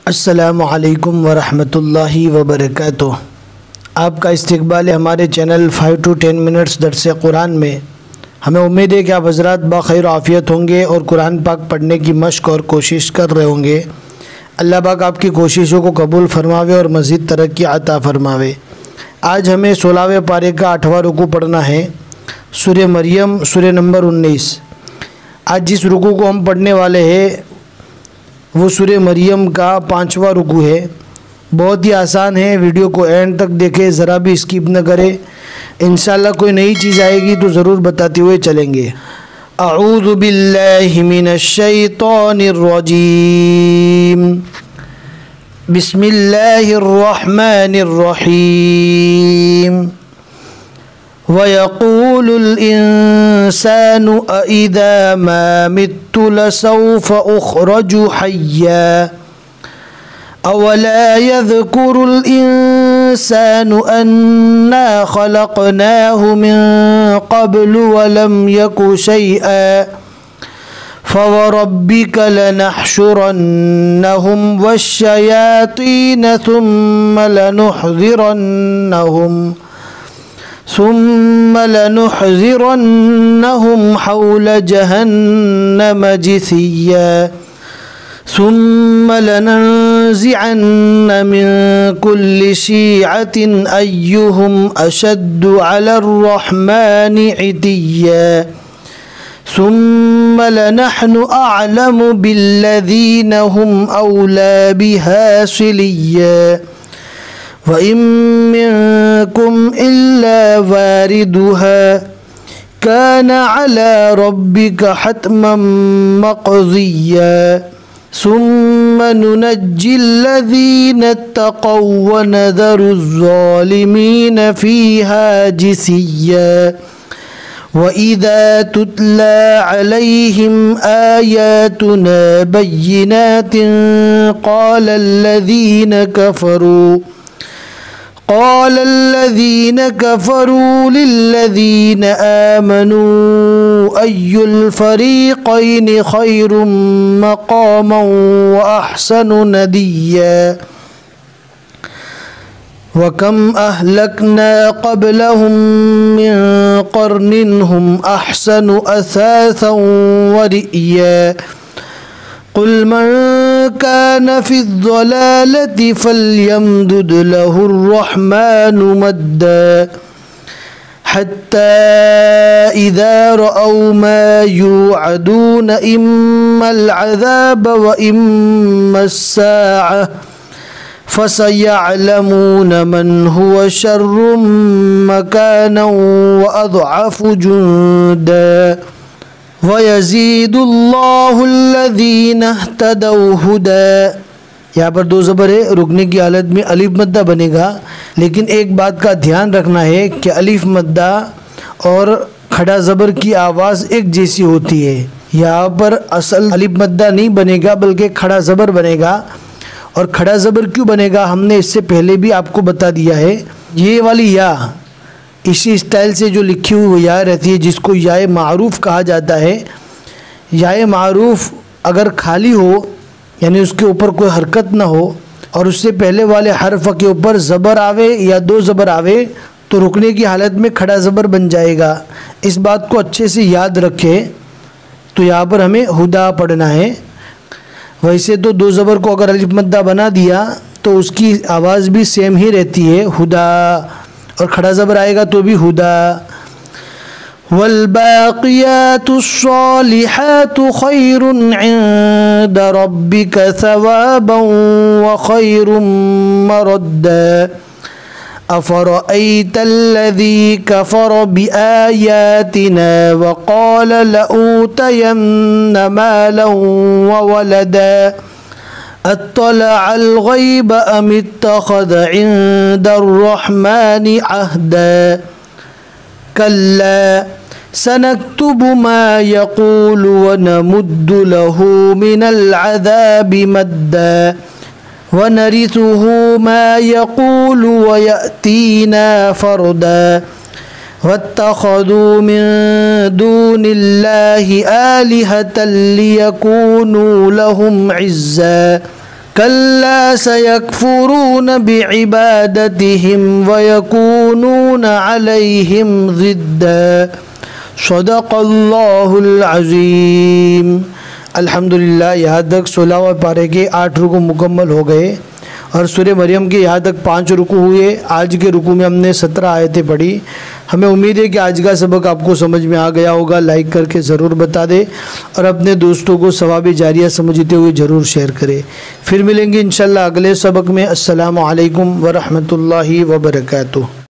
अस्सलामु अलैकुम वरहमतुल्लाहि वबरकातुह। आपका इस्तकबाल है हमारे चैनल 5 to 10 मिनट्स दर्स कुरान में। हमें उम्मीद है कि आप हज़रात बखैर आफ़ियत होंगे और कुरान पाक पढ़ने की मश्क और कोशिश कर रहे होंगे। अल्लाह पाक आपकी कोशिशों को कबूल फरमावे और मज़ीद तरक्की अता फरमावे। आज हमें 16वें पारे का 8वां रुकू पढ़ना है, सूरह मरियम, सूरह नंबर 19। आज जिस रुकू को हम पढ़ने वाले हैं वो सूरह मरियम का 5वां रुकू है। बहुत ही आसान है, वीडियो को एंड तक देखें, ज़रा भी स्किप न करें। इंशाल्लाह कोई नई चीज़ आएगी तो ज़रूर बताते हुए चलेंगे। अऊज़ु बिल्लाहि मिनश शैतानिर रजीम। बिस्मिल्लाहिर रहमानिर रहीम। वयक़ूलुल इंसानु अइज़ा मा मित्तु लसौफ़ उख़रजु हय्या अवला यज़कुरुल इंसानु अन्ना ख़लक़नाहु मिन क़ब्लु वलम यकु शैआ फ़वरब्बिक लनहशुरन्नहुम वश्शयातीन ثم لنحذرنهم حول جهنم جثيا ثم لننزعن من كل شيعة أيهم أشد على الرحمن عتيا ثم لنحن أعلم بالذين هم أولى بها صليا وإن منكم إلا واردها كان على ربك حتما مقضيا ثم ننجي الذين اتقوا ونذر الظالمين فيها جثيا وإذا تتلى عليهم آياتنا بينات قال الذين كفروا للذين آمنوا أي الفريقين خير مقاما وأحسن نديا وكم أهلكنا قبلهم من قرن هم أحسن أثاثا ورئيا قل من كان في الضلالة فليمدد له الرحمن مدا حتى إذا رأوا ما يوعدون إما العذاب وإما الساعة فسيعلمون من هو شر مكانا وأضعف جندا वयज़ीदुल्लाहुल्लज़ीना इहतदौ हुदा। यहाँ पर दो ज़बर है, रुकने की हालत में अलिफ मद्दा बनेगा, लेकिन एक बात का ध्यान रखना है कि अलिफ मद्दा और खड़ा ज़बर की आवाज़ एक जैसी होती है। यहाँ पर असल अलिफ मद्दा नहीं बनेगा बल्कि खड़ा ज़बर बनेगा। और खड़ा ज़बर क्यों बनेगा हमने इससे पहले भी आपको बता दिया है। ये वाली या इसी स्टाइल से जो लिखी हुई या रहती है जिसको याए मारूफ़ कहा जाता है। याए मारूफ़ अगर खाली हो यानी उसके ऊपर कोई हरकत ना हो और उससे पहले वाले हर्फ के ऊपर ज़बर आवे या दो ज़बर आवे तो रुकने की हालत में खड़ा ज़बर बन जाएगा। इस बात को अच्छे से याद रखें। तो यहाँ पर हमें हुदा पढ़ना है। वैसे तो दो ज़बर को अगर अलिफ मद्दा बना दिया तो उसकी आवाज़ भी सेम ही रहती है, हुदा, और खड़ा ज़बर आएगा तो भी हुदा। वल्बाक़ियातुस्सालिहातु खैरुन इंद रब्बिक सवाबन व खैरुम मरद्दा अफ़रअयतल्लज़ी कफ़र बिआयातिना व क़ाल लऊतयन्न मालन व वलदा अत्तलअल ग़ैब अम इत्तख़ज़ इंदर रहमानि अहदा कल्ला सनक्तुबु मा यक़ूलु व नमुद्दु लहू मिनल अज़ाबि मद्दा व नरिथुहु मा यक़ूलु व यअतीना फ़रदा वत्तखज़ू मिन दूनिल्लाहि आलिहतन लियकूनू लहुम इज़्ज़ा कल्ला सयकफुरून बिइबादतिहिम वयकूनून अलैहिम ज़िद्दा। सदक़ल्लाहुल अज़ीम। अल्हम्दुलिल्लाह, यहाँ तक 16वें पारे के 8 रुकू मुकम्मल हो गए और सूरह मरियम के यहाँ तक 5 रुकू हुए। आज के रुकू में हमने 17 आयतें पढ़ी। हमें उम्मीद है कि आज का सबक आपको समझ में आ गया होगा। लाइक करके ज़रूर बता दें और अपने दोस्तों को सवाब जारिया समझते हुए ज़रूर शेयर करें। फिर मिलेंगे इंशाल्लाह अगले सबक में। अस्सलामु अलैकुम व रहमतुल्लाहि व बरकातुहू।